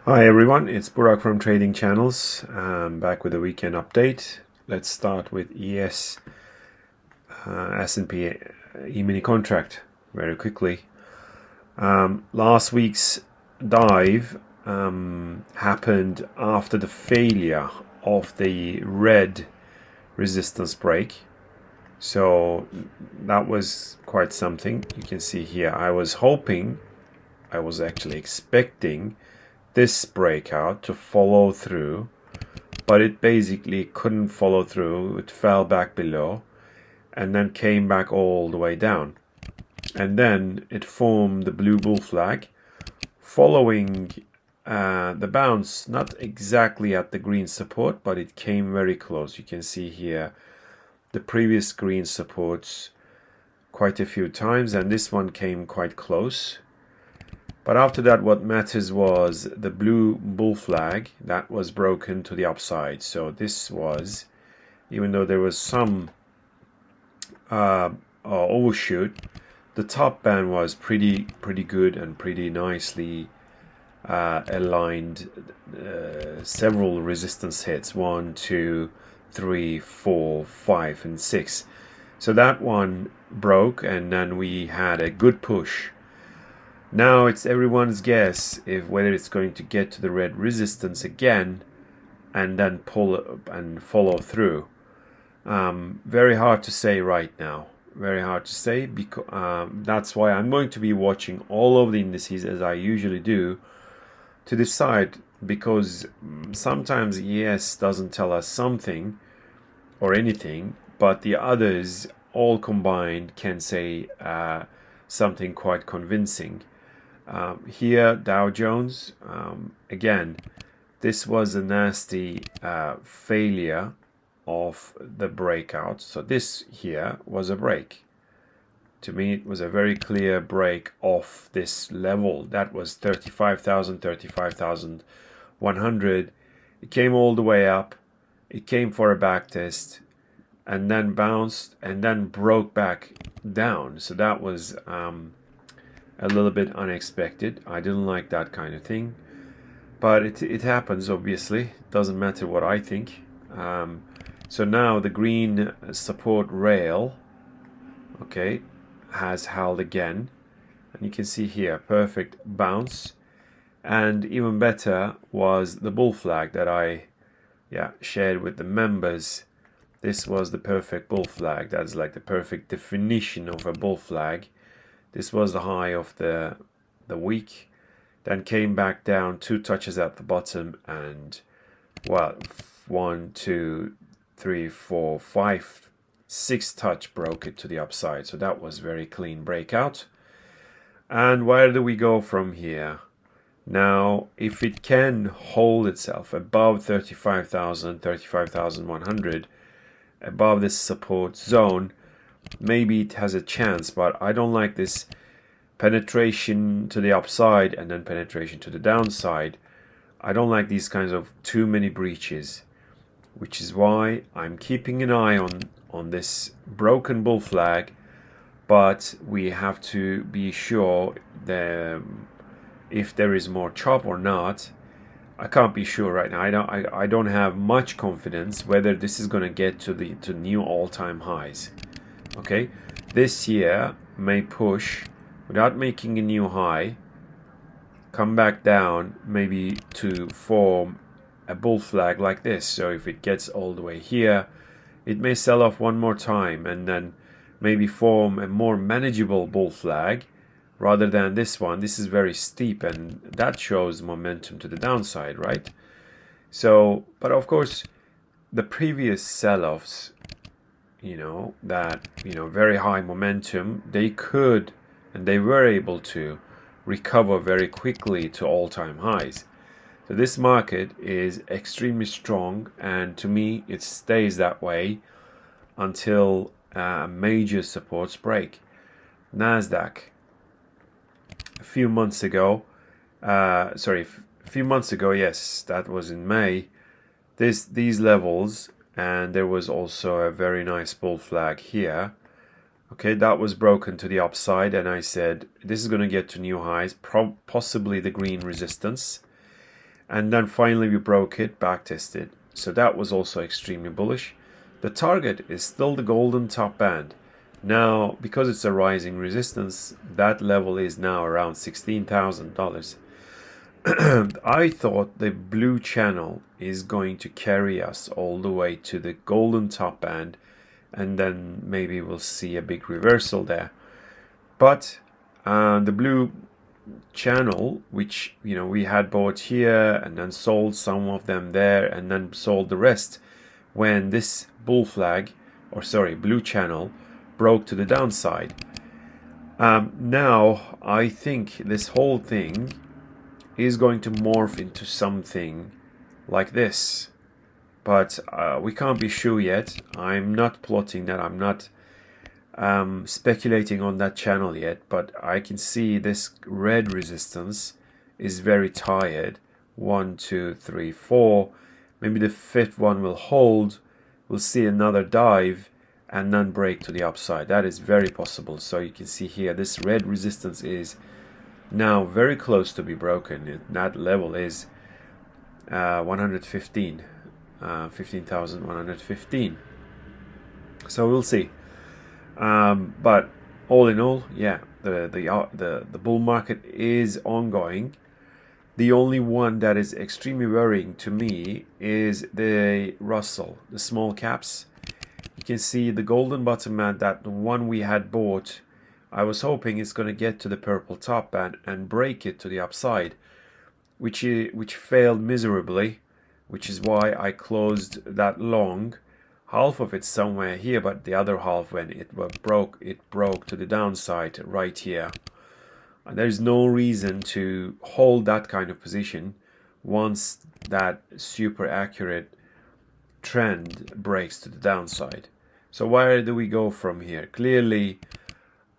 Hi everyone, it's Burak from Trading Channels. Back with a weekend update. Let's start with S&P E-mini contract very quickly. Last week's dive happened after the failure of the red resistance break. So that was quite something. You can see here, I was actually expecting this breakout to follow through, but it basically couldn't follow through. It fell back below and then came back all the way down, and then it formed the blue bull flag following the bounce, not exactly at the green support, but it came very close. You can see here the previous green supports quite a few times, and this one came quite close. But after that, what matters was the blue bull flag that was broken to the upside. So this was, even though there was some overshoot, the top band was pretty good and pretty nicely aligned. Several resistance hits, 1, 2, 3, 4, 5, and 6. So that one broke, and then we had a good push. Now it's everyone's guess whether it's going to get to the red resistance again and then pull up and follow through. Very hard to say right now. Very hard to say, because that's why I'm going to be watching all of the indices as I usually do to decide, because sometimes ES doesn't tell us something or anything, but the others all combined can say something quite convincing. Here, Dow Jones, again, this was a nasty failure of the breakout. So this here was a break. To me, it was a very clear break off this level. That was 35,000, 35,100. It came all the way up. It came for a back test and then bounced and then broke back down. So that was a little bit unexpected. I didn't like that kind of thing, but it happens. Obviously, it doesn't matter what I think. So now the green support rail, okay, has held again, and you can see here perfect bounce. And even better was the bull flag that I shared with the members. This was the perfect bull flag. That's like the perfect definition of a bull flag. This was the high of the week, then came back down 2 touches at the bottom, and well, 1, 2, 3, 4, 5, 6 touch broke it to the upside. So that was very clean breakout. And where do we go from here? Now, if it can hold itself above 35,000, 35,100, above this support zone, maybe it has a chance, but I don't like this penetration to the upside and then penetration to the downside. I don't like these kinds of too many breaches, which is why I'm keeping an eye on this broken bull flag. But we have to be sure that if there is more chop or not. I can't be sure right now. I don't have much confidence whether this is going to get to new all-time highs. Okay, this here may push without making a new high, come back down maybe to form a bull flag like this. So if it gets all the way here, it may sell off one more time and then maybe form a more manageable bull flag rather than this one. This is very steep, and that shows momentum to the downside, right? So, but of course, the previous sell-offs, very high momentum, they could and they were able to recover very quickly to all-time highs. So this market is extremely strong, and to me it stays that way until major supports break. Nasdaq, a few months ago, yes, that was in May, these levels, and there was also a very nice bull flag here. Okay, that was broken to the upside, and I said this is going to get to new highs, possibly the green resistance. and then finally we broke it, back tested. So that was also extremely bullish. The target is still the golden top band. Now, because it's a rising resistance, that level is now around $16,000. I thought the blue channel is going to carry us all the way to the golden top band, and then maybe we'll see a big reversal there. But the blue channel, which we had bought here and then sold some of them there and then sold the rest when this bull flag, or sorry, blue channel broke to the downside. Now I think this whole thing is going to morph into something like this, but we can't be sure yet. I'm not plotting that, I'm not speculating on that channel yet, but I can see this red resistance is very tired. 1, 2, 3, 4, maybe the fifth one will hold. We'll see another dive and then break to the upside. That is very possible. So you can see here this red resistance is now very close to be broken. That level is 115, 15,115. So we'll see. But all in all, yeah, the bull market is ongoing. The only one that is extremely worrying to me is the Russell, the small caps. You can see the golden bottom band, that the one we had bought. I was hoping it's going to get to the purple top band and break it to the upside, which failed miserably, which is why I closed that long. Half of it somewhere here, but the other half, when it broke to the downside right here. And there's no reason to hold that kind of position once that super accurate trend breaks to the downside. So where do we go from here? Clearly,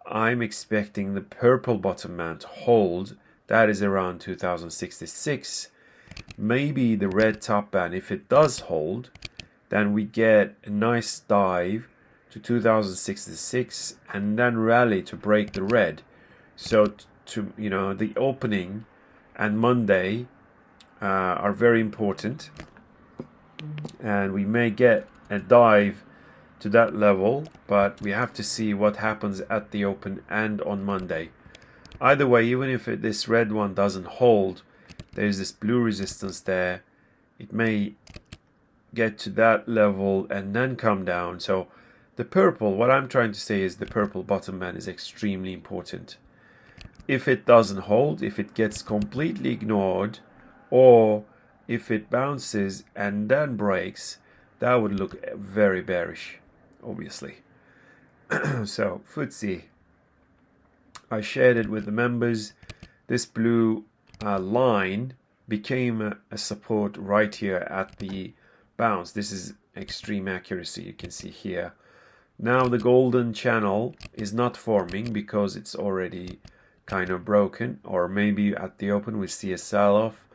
I'm expecting the purple bottom band to hold. That is around 2066. Maybe the red top band, if it does hold, then we get a nice dive to 2066 and then rally to break the red. So the opening and Monday are very important, and we may get a dive to that level, but we have to see what happens at the open and on Monday. Either way, even if this red one doesn't hold, there's this blue resistance there. It may get to that level and then come down. So the purple, what I'm trying to say is the purple bottom band is extremely important. If it doesn't hold, if it gets completely ignored, or if it bounces and then breaks, that would look very bearish, obviously. So FTSE, I shared it with the members. This blue line became a support right here at the bounce. This is extreme accuracy, you can see here. Now the golden channel is not forming because it's already kind of broken, or maybe at the open we see a sell-off.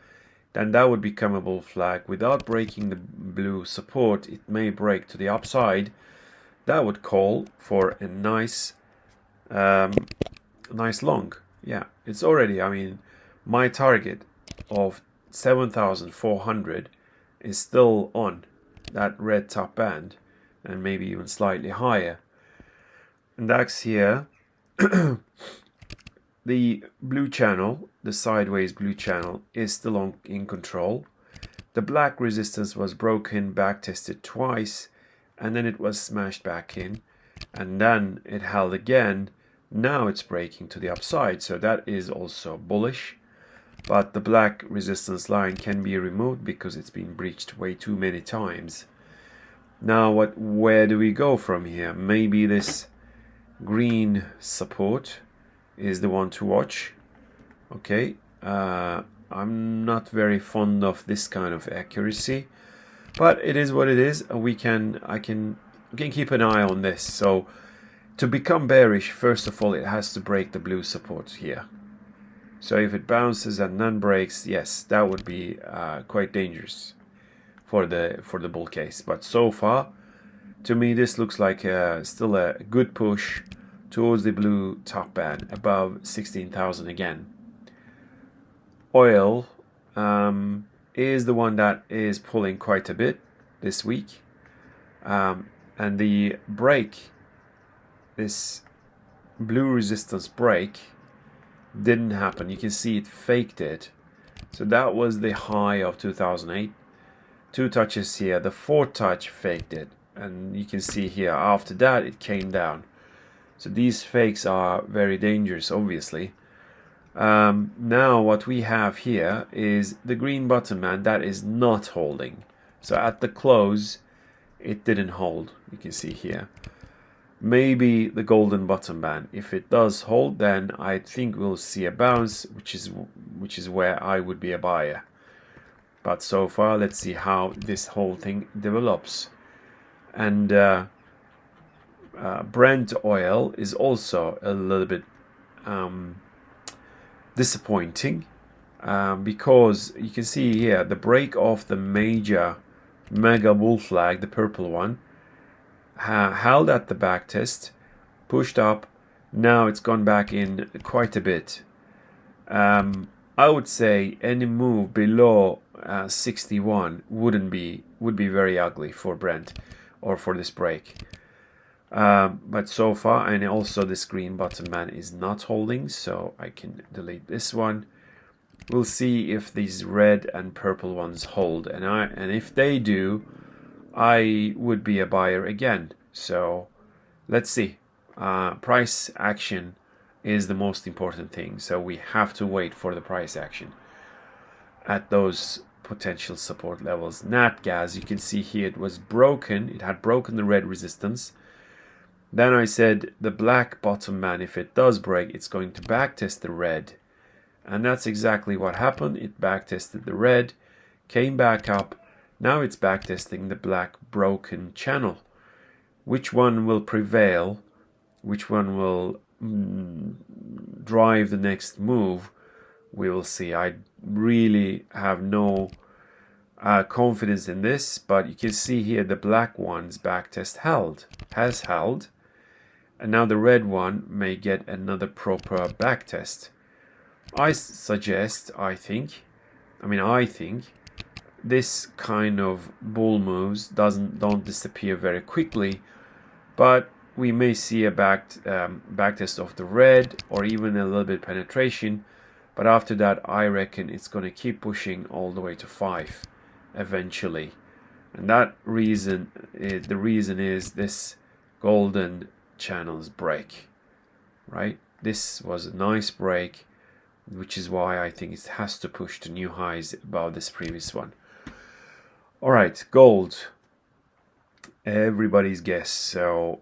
Then that would become a bull flag. Without breaking the blue support, it may break to the upside. That would call for a nice long. Yeah, it's already, I mean, my target of 7,400 is still on that red top band, and maybe even slightly higher. And DAX here, the blue channel, the sideways blue channel, is still in control. The black resistance was broken, back tested twice, and then it was smashed back in, and then it held again. Now it's breaking to the upside, so that is also bullish. But the black resistance line can be removed because it's been breached way too many times. Now where do we go from here? Maybe this green support is the one to watch. Okay, I'm not very fond of this kind of accuracy, but it is what it is. I can keep an eye on this. So to become bearish, first of all, it has to break the blue support here. So if it bounces and then breaks, yes, that would be quite dangerous for the bull case. But so far, to me, this looks like still a good push towards the blue top band above 16,000 again. Oil, is the one that is pulling quite a bit this week, and the break, this blue resistance break, didn't happen. You can see it faked it. So that was the high of 2008. 2 touches here. The 4th touch faked it, and you can see here after that it came down. So these fakes are very dangerous, obviously. Now what we have here is the green bottom band that is not holding. So at the close it didn't hold. You can see here. Maybe the golden bottom band. If it does hold, then I think we'll see a bounce, which is where I would be a buyer. But so far, let's see how this whole thing develops. And Brent oil is also a little bit disappointing, because you can see here the break of the mega bull flag, the purple one, held at the back test, pushed up. Now it's gone back in quite a bit. I would say any move below 61 would be very ugly for Brent or for this break. But so far, and also this green bottom band is not holding, so I can delete this one. We'll see if these red and purple ones hold, and if they do, I would be a buyer again. So let's see. Price action is the most important thing, so we have to wait for the price action at those potential support levels. Natgas, you can see here, it was broken. It had broken the red resistance. Then I said the black bottom band, if it does break, it's going to backtest the red. And that's exactly what happened. It backtested the red, came back up. Now it's backtesting the black broken channel. Which one will prevail? Which one will drive the next move? We will see. I really have no confidence in this, but you can see here the black one's backtest has held. And now the red one may get another proper backtest. I think this kind of bull moves don't disappear very quickly, but we may see a backtest of the red, or even a little bit penetration. But after that, I reckon it's going to keep pushing all the way to 5 eventually. And the reason is this golden channels break, right? This was a nice break, which is why I think it has to push to new highs above this previous one. All right, gold. Everybody's guess. So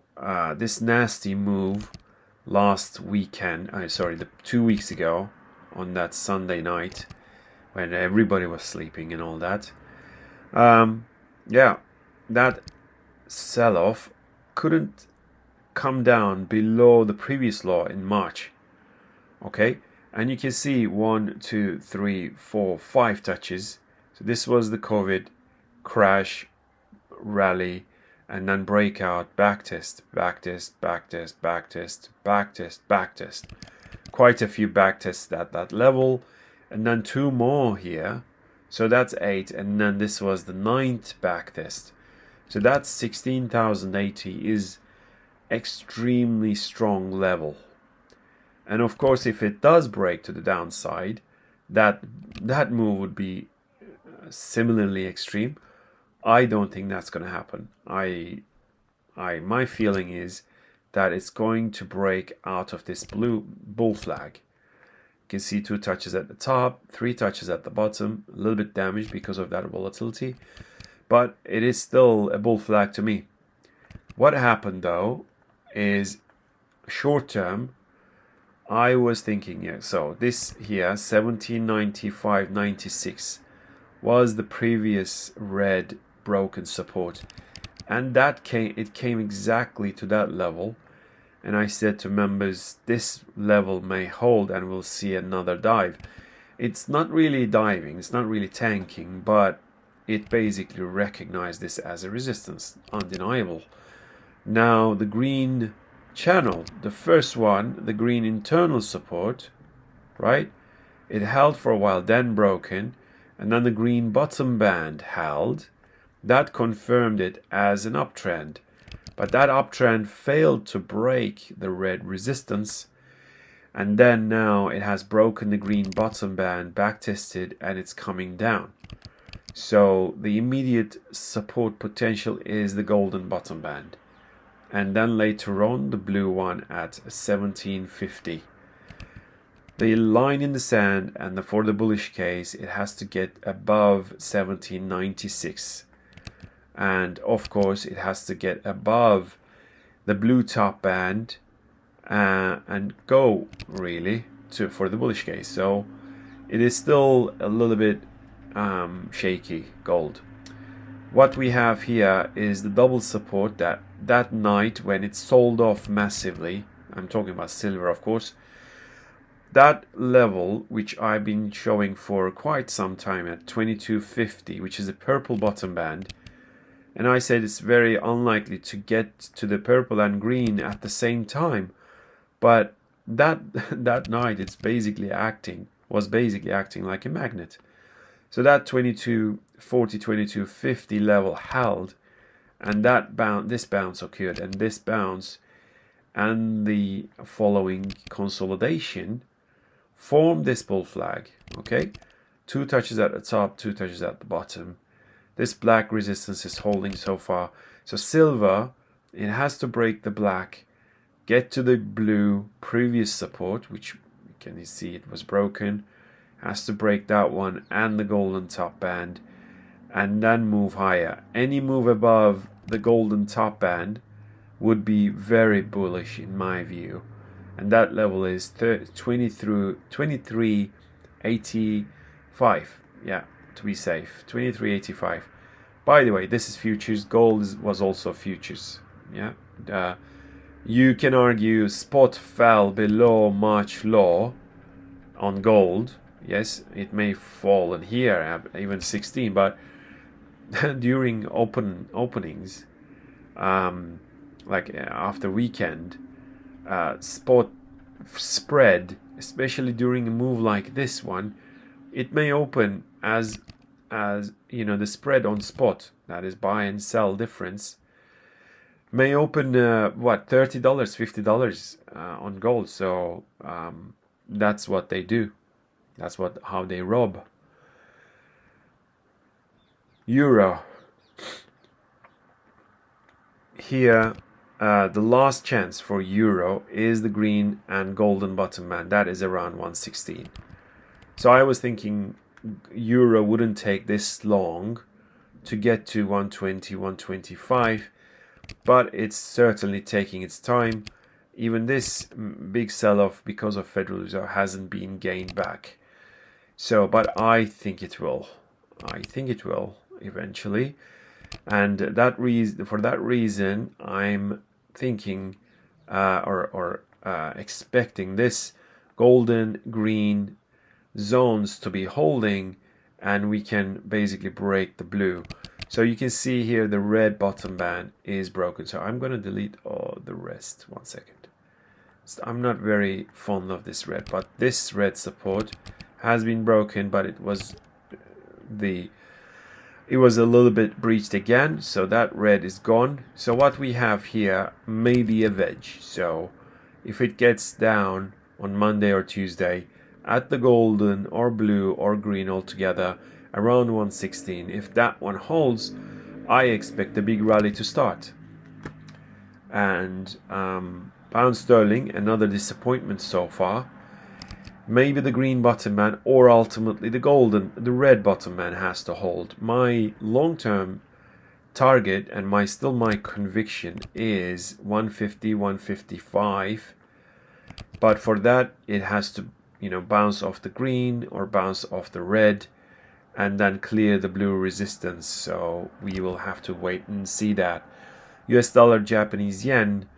this nasty move last weekend, 2 weeks ago, on that Sunday night when everybody was sleeping and all that. That sell-off couldn't come down below the previous low in March. Okay, and you can see 1, 2, 3, 4, 5 touches. So this was the COVID crash, rally, and then breakout, backtest, backtest, backtest, backtest, backtest, backtest. Quite a few backtests at that level, and then 2 more here. So that's 8, and then this was the 9th backtest. So that's 16,080 is extremely strong level. And of course, if it does break to the downside, that move would be similarly extreme. I don't think that's going to happen. My feeling is that it's going to break out of this blue bull flag. You can see 2 touches at the top, 3 touches at the bottom, a little bit damaged because of that volatility, but it is still a bull flag to me. What happened though is short term, I was thinking, so this here 1795.96 was the previous red broken support, and it came exactly to that level. And I said to members, this level may hold and we'll see another dive. It's not really diving, it's not really tanking, but it basically recognized this as a resistance, undeniable. Now the green channel, the first one, the green internal support, right? It held for a while, then broken, and then the green bottom band held. That confirmed it as an uptrend, but that uptrend failed to break the red resistance, and then now it has broken the green bottom band, back tested, and it's coming down. So the immediate support potential is the golden bottom band, and then later on the blue one at 1750. The line in the sand, and for the bullish case, it has to get above 1796, and of course it has to get above the blue top band and go really for the bullish case. So it is still a little bit shaky, gold. What we have here is the double support that night when it sold off massively. I'm talking about silver, of course. That level, which I've been showing for quite some time at 2250, which is a purple bottom band, and I said it's very unlikely to get to the purple and green at the same time, but that night was basically acting like a magnet. So that 2240, 2250 level held, and this bounce occurred, and this bounce and the following consolidation formed this bull flag. Okay, 2 touches at the top, 2 touches at the bottom. This black resistance is holding so far. So silver, it has to break the black, get to the blue previous support, which can you see it was broken, has to break that one and the golden top band, and then move higher. Any move above the golden top band would be very bullish in my view, and that level is 2385. Yeah, to be safe, 2385. By the way, this is futures. Gold was also futures. Yeah, you can argue spot fell below March low on gold. Yes, it may fall in here even 16, but during openings, like after weekend, spot spread, especially during a move like this one, it may open as you know, the spread on spot, that is buy and sell difference, may open what, $30, $50 on gold. So that's what they do. That's how they rob. Euro. Here, the last chance for euro is the green and golden bottom band. That is around 116. So I was thinking euro wouldn't take this long to get to 120, 125, but it's certainly taking its time. Even this big sell-off because of Federal Reserve hasn't been gained back. So, but I think it will. I think it will eventually, and for that reason, I'm thinking expecting this golden green zones to be holding, and we can basically break the blue. So you can see here the red bottom band is broken. So I'm going to delete all the rest. 1 second. I'm not very fond of this red, but this red support has been broken, but it was a little bit breached again, so that red is gone. So what we have here may be a veg. So if it gets down on Monday or Tuesday at the golden or blue or green altogether around 116, if that one holds, I expect a big rally to start. And pound sterling, another disappointment so far. Maybe the green bottom band, or ultimately the red bottom band has to hold. My long-term target and my conviction is 150, 155. But for that, it has to, bounce off the green or bounce off the red, and then clear the blue resistance. So we will have to wait and see that. US dollar, Japanese yen,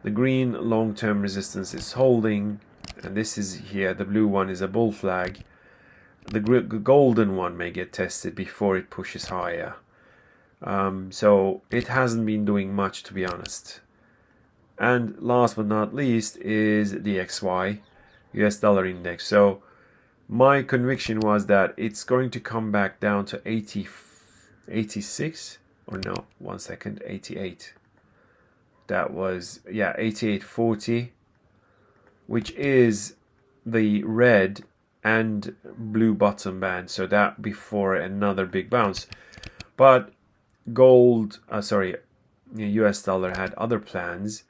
the green long-term resistance is holding. And this is here, the blue one is a bull flag. The golden one may get tested before it pushes higher. So it hasn't been doing much, to be honest. And last but not least is the XY, US dollar index. So My conviction was that it's going to come back down to 86, or no, 1 second, 88. That was, yeah, 88.40, which is the red and blue bottom band. So that before another big bounce. But gold, US dollar had other plans.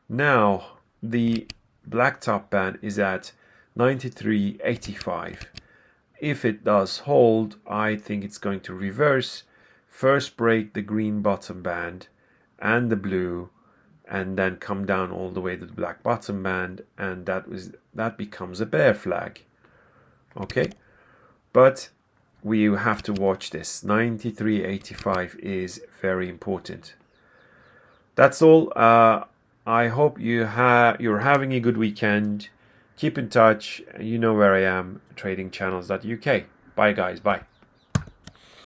Now the black top band is at 93.85. If it does hold, I think it's going to reverse, first break the green bottom band and the blue, and then come down all the way to the black bottom band, and that becomes a bear flag. Okay, but we have to watch this. 93.85 is very important. That's all. I hope you're having a good weekend. Keep in touch. You know where I am, tradingchannels.uk. Bye guys, bye.